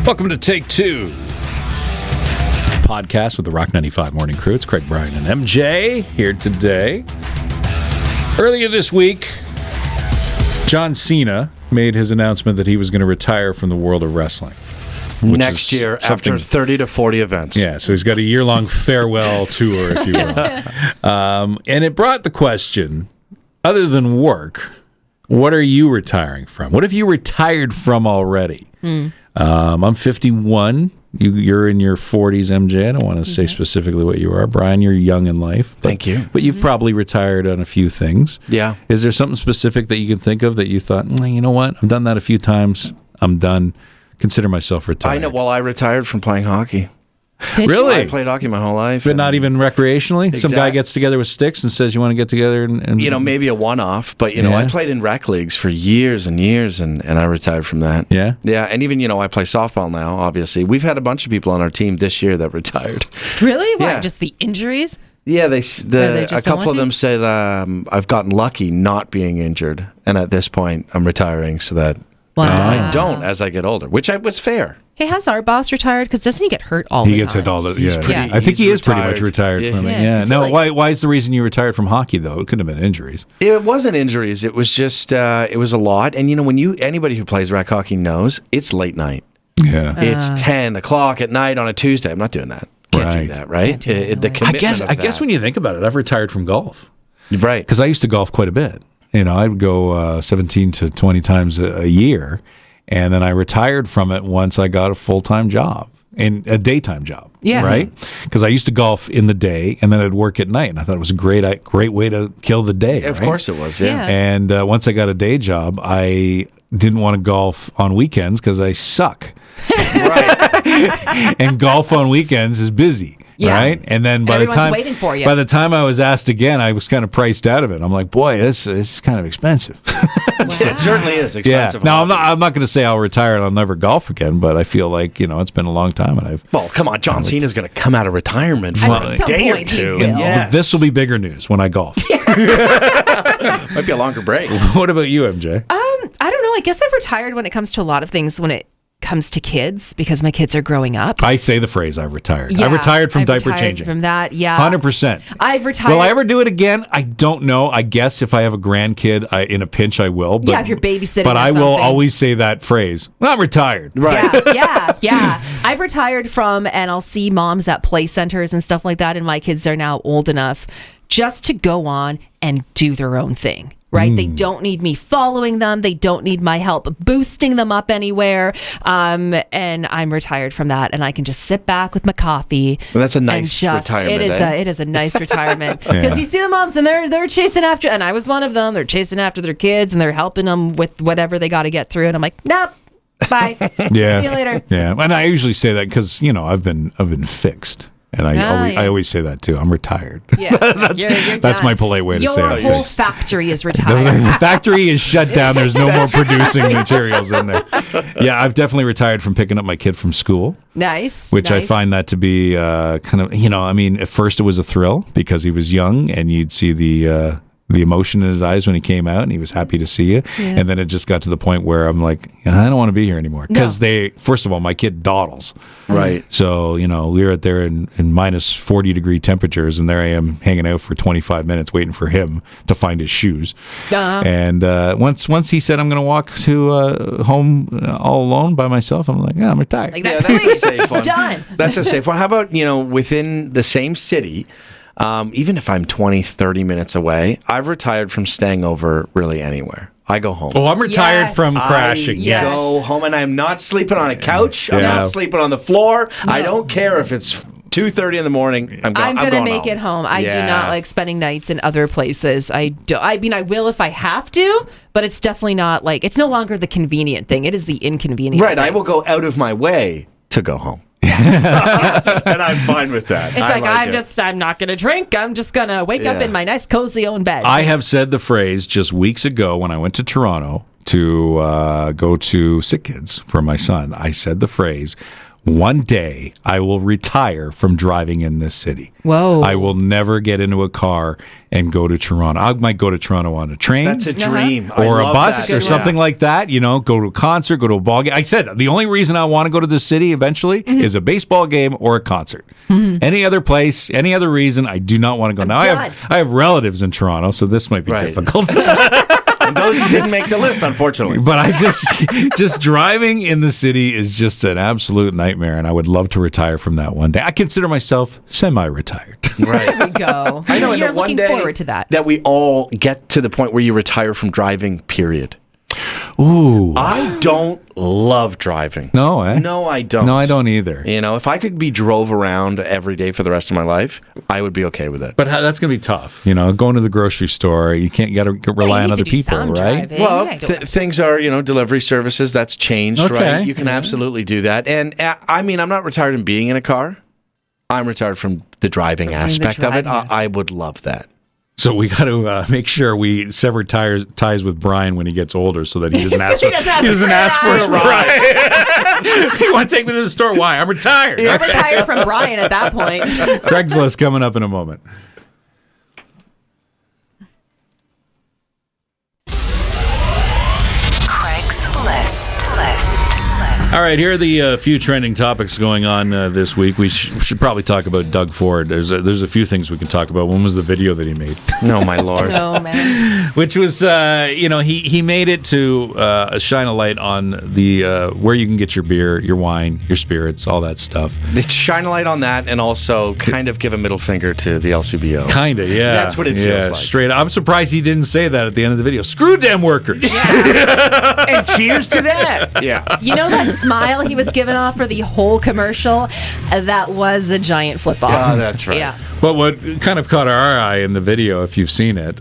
Welcome to Take Two, podcast with the Rock 95 Morning Crew. It's Craig, Brian, and MJ here today. Earlier this week, John Cena made his announcement that he was going to retire from the world of wrestling. Next year, after 30 to 40 events. Yeah, so he's got a year-long farewell tour, if you will. And it brought the question, other than work, what are you retiring from? What have you retired from already? I'm 51. You're in your 40s, MJ. I don't want to say specifically what you are. Brian, you're young in life. Thank you. But you've probably retired on a few things. Yeah. Is there something specific that you can think of that you thought, you know what? I've done that a few times. I'm done. Consider myself retired. I know. Well, I retired from playing hockey. Really? I played hockey my whole life. But not even recreationally? Some guy Exact- gets together with sticks and says, you want to get together and maybe a one-off, but, Yeah. I played in rec leagues for years and years, and I retired from that. Yeah? Yeah, and even, I play softball now, obviously. We've had a bunch of people on our team this year that retired. Really? Why? Yeah. Just the injuries? Yeah, they a just don't couple want of them said, I've gotten lucky not being injured, and at this point, I'm retiring so that I don't as I get older, which was fair. Hey, has our boss retired? Because doesn't he get hurt all the time? He gets hit all the pretty- I think he is pretty retired. much retired Yeah, from he it. is. Yeah. So, No, like- why is the reason you retired from hockey though? It couldn't have been injuries. It wasn't injuries. It was just it was a lot. And when anybody who plays rec hockey knows it's late night. Yeah. It's 10 o'clock at night on a Tuesday. I'm not doing that. Can't Right. do that, right? Can't do that, The no way. commitment I guess when you think about it, I've retired from golf right. because I used to golf quite a bit. I would go 17 to 20 times a year, and then I retired from it once I got a full-time job. And a daytime job, Yeah. right? Because I used to golf in the day, and then I'd work at night, and I thought it was a great way to kill the day. Of right? course it was. Yeah. Yeah. And once I got a day job, I didn't want to golf on weekends because I suck. Right. And golf on weekends is busy, Yeah. right? And then by Everyone's waiting for you. by the time I was asked again, I was kind of priced out of it. I'm like, boy, this is kind of expensive. It certainly is Yeah. expensive. Now I'm not going to say I'll retire and I'll never golf again, but I feel like it's been a long time, and I've. Well, come on. John Cena's going to come out of retirement for At a some day or point he two. will. Yes. This will be bigger news when I golf. Might be a longer break. What about you, MJ? I don't know. I guess I've retired when it comes to a lot of things when it comes to kids because my kids are growing up. I say the phrase I've retired. Yeah, I've retired from I've diaper retired changing. From that, yeah. 100%. I've retired. Will I ever do it again? I don't know. I guess if I have a grandkid, in a pinch, I will. But, Yeah, if you're babysitting But or I will something. always say that phrase. I'm retired. Right. Yeah. I've retired from, and I'll see moms at play centers and stuff like that, and my kids are now old enough just to go on and do their own thing. Right? They don't need me following them. They don't need my help boosting them up anywhere. And I'm retired from that, and I can just sit back with my coffee. Well, that's a and nice retirement, It is a nice retirement because you see the moms and they're chasing after, and I was one of them. They're chasing after their kids and they're helping them with whatever they got to get through. And I'm like, nope, bye. Yeah. See you later. Yeah. And I usually say that because, I've been fixed. And I always say that too. I'm retired. Yeah, That's done. my polite way to Your say it. whole factory is The retired. factory is shut down. There's no more producing materials in there. Yeah, I've definitely retired from picking up my kid from school, Nice. which I nice. find that to be kind of, at first it was a thrill because he was young and you'd see the emotion in his eyes when he came out and he was happy to see you. Yeah. And then it just got to the point where I'm like, I don't want to be here anymore. Because first of all, my kid dawdles. Right. So, we were out there in minus 40 degree temperatures, and there I am hanging out for 25 minutes waiting for him to find his shoes. Uh-huh. And once he said, I'm going to walk to home all alone by myself, I'm like, yeah, I'm retired. Like, Yeah, that's that's a sweet. safe It's one. done. That's a safe one. How about, within the same city, even if I'm 20, 30 minutes away, I've retired from staying over really anywhere. I go home. I'm retired Yes. from crashing. I Yes. go home and I'm not sleeping on a couch. I'm Yeah. not sleeping on the floor. I don't care if it's 2:30 in the morning. I'm I'm going gonna make it home. I do not like spending nights in other places. I mean, I will if I have to, but it's definitely not like it's no longer the convenient thing. It is the inconvenient. Right. thing. I will go out of my way to go home. And I'm fine with that. It's I'm not gonna drink. I'm just gonna wake up Yeah. in my nice cozy own bed. I have said the phrase just weeks ago when I went to Toronto to go to Sick Kids for my son. I said the phrase, one day I will retire from driving in this city. Whoa. I will never get into a car and go to Toronto. I might go to Toronto on a train. That's a dream. I Or a love bus that. or something like that, go to a concert, go to a ball game. I said the only reason I want to go to this city eventually is a baseball game or a concert. Any other place, any other reason, I do not want to go. Now done. I have relatives in Toronto, so this might be Right. difficult. And those didn't make the list, unfortunately. But I just driving in the city is just an absolute nightmare, and I would love to retire from that one day. I consider myself semi-retired. Right. There we go. I know. You're and the one looking day forward to that. we all get to the point where you retire from driving. Period. Ooh. I don't love driving. No, eh? No, I don't. No, I don't either. If I could be drove around every day for the rest of my life, I would be okay with it. But that's going to be tough. Going to the grocery store, you can't rely on other people, right? Well, things are, delivery services, that's changed, Okay. right? You can absolutely do that. And I'm not retired in being in a car. I'm retired from the driving aspect of it. driving I would love that. So we got to make sure we sever ties with Brian when he gets older, so that he doesn't ask for, He doesn't ask for a ride. You want to take me to the store? Why? I'm retired. You're retired from Brian at that point. Craigslist coming up in a moment. Craigslist. All right, here are the few trending topics going on this week. We should probably talk about Doug Ford. There's a few things we can talk about. One was the video that he made. No, my lord. Oh, man. Which was, he made it to shine a light on the where you can get your beer, your wine, your spirits, all that stuff. They shine a light on that and also kind of give a middle finger to the LCBO. Kind of, yeah. That's what it feels like. Straight up. I'm surprised he didn't say that at the end of the video. Screw damn workers. And cheers to that. Yeah. That smile he was giving off for the whole commercial, that was a giant flip off. Oh, that's right. Yeah. But what kind of caught our eye in the video, if you've seen it,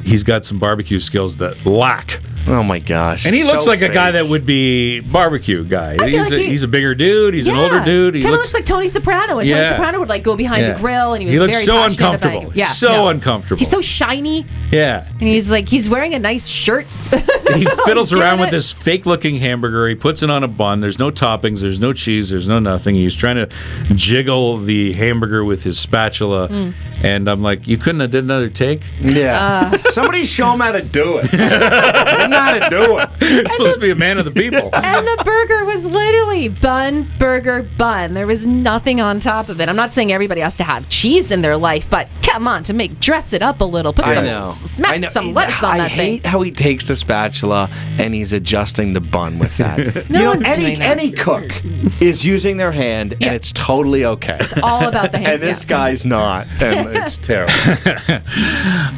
he's got some barbecue skills that lack. Oh my gosh. And he looks So like a guy fake. that would be barbecue guy. feel He's like he's a bigger dude. He's an older dude. He kind of looks like Tony Soprano. And Tony Yeah. Soprano would go behind Yeah. the grill, and he was looks very so passionate about uncomfortable. it. Yeah, So uncomfortable. He's so shiny, Yeah. and he's wearing a nice shirt. He fiddles He's around doing with it. this fake-looking hamburger. He puts it on a bun. There's no toppings. There's no cheese. There's no nothing. He's trying to jiggle the hamburger with his spatula. And I'm like, you couldn't have did another take? Yeah. Somebody show him how to do it. They know how to do it. It's supposed to be a man of the people. And the burger was literally bun, burger, bun. There was nothing on top of it. I'm not saying everybody has to have cheese in their life, but come on, dress it up a little. Put I some, know. smack some lettuce on I that thing. hate how he takes the spatula and he's adjusting the bun with that. No one's any doing that. any cook is using their hand Yeah. and it's totally okay. All about the hand. And this yeah. guy's not, and it's terrible.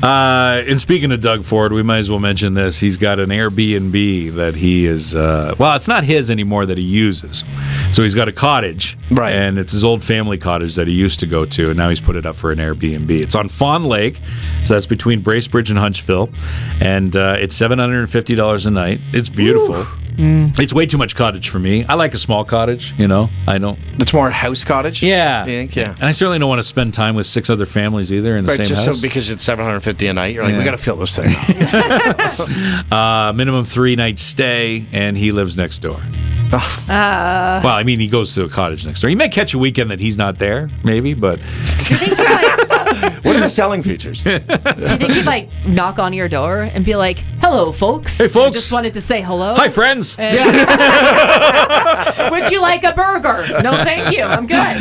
And speaking of Doug Ford, we might as well mention this. He's got an Airbnb that he is, it's not his anymore that he uses. So he's got a cottage. Right. And it's his old family cottage that he used to go to, and now he's put it up for an Airbnb. It's on Fawn Lake, so that's between Bracebridge and Huntsville, and it's $750 a night. It's beautiful. It's way too much cottage for me. I like a small cottage, I don't. It's more house cottage. Yeah. I think, yeah. And I certainly don't want to spend time with 6 other families either in the Right, same just house. so because it's $750 a night, you're like, Yeah. we got to fill this thing up. Minimum 3-night stay, and he lives next door. Well, I mean, he goes to a cottage next door. He may catch a weekend that he's not there, maybe, but What are the selling features? Do you think he'd knock on your door and be like, "Hello, folks. Hey, folks. I just wanted to say hello. hi, friends. Would you like a burger? No, thank you. I'm good."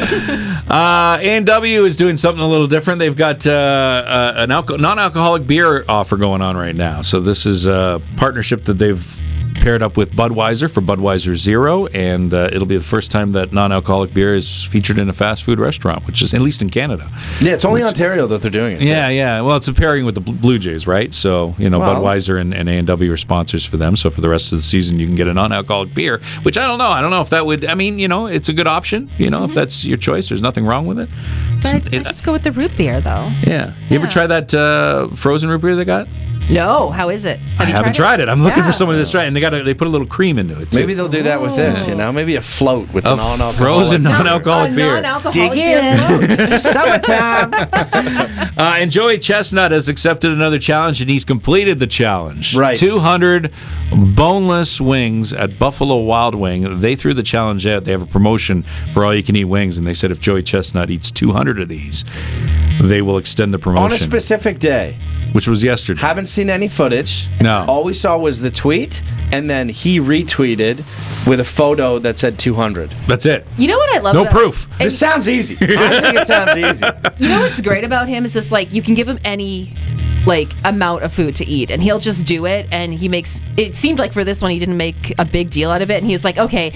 A&W is doing something a little different. They've got an non-alcoholic beer offer going on right now. So this is a partnership that they've paired up with Budweiser for Budweiser Zero, and it'll be the first time that non-alcoholic beer is featured in a fast food restaurant, which is at least in Canada. Yeah, it's only Ontario that they're doing it. Yeah. Well, it's a pairing with the Blue Jays, right? So, Budweiser and A&W are sponsors for them. So for the rest of the season, you can get a non-alcoholic beer, which I don't know. I don't know if that would, it's a good option. If that's your choice, there's nothing wrong with it. But I just go with the root beer, though. Yeah. You ever try that frozen root beer they got? No, how is it? I haven't tried it. I'm looking Yeah. for someone that's tried it. And they put a little cream into it, too. Maybe they'll do that with this, maybe a float with a a non-alcoholic. frozen non-alcoholic beer. Non-alcoholic beer. Summertime. And Joey Chestnut has accepted another challenge, and he's completed the challenge. Right. 200 boneless wings at Buffalo Wild Wing. They threw the challenge out. They have a promotion for all-you-can-eat wings, and they said if Joey Chestnut eats 200 of these, they will extend the promotion. On a specific day. Which was yesterday. Haven't seen any footage. No. All we saw was the tweet, and then he retweeted with a photo that said 200. That's it. You know what I love No about proof. This sounds easy. I think it sounds easy. You know what's great about him is just like you can give him any amount of food to eat and he'll just do it, and it seemed like for this one he didn't make a big deal out of it, and he was like, okay,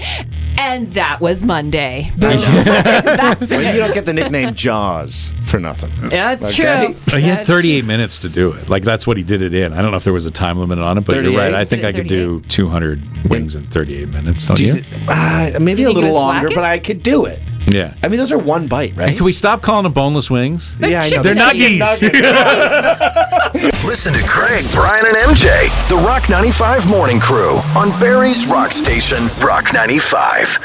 and that was Monday. Boom. That's Well, it. you don't get the nickname Jaws for nothing. Yeah, that's Okay. true. He had 38 minutes to do it. Like, that's what he did it in. I don't know if there was a time limit on it, but you're 38? right. I think Did I it could do 200 wings in 38 minutes. Don't Do you? you maybe You a think he little was longer, slacking? but I could do it. Yeah. I mean, those are one bite, right? Can we stop calling them boneless wings? Yeah, I know. They're Chicken nuggies. Listen to Craig, Brian, and MJ, the Rock 95 Morning Crew on Barry's Rock Station, Rock 95.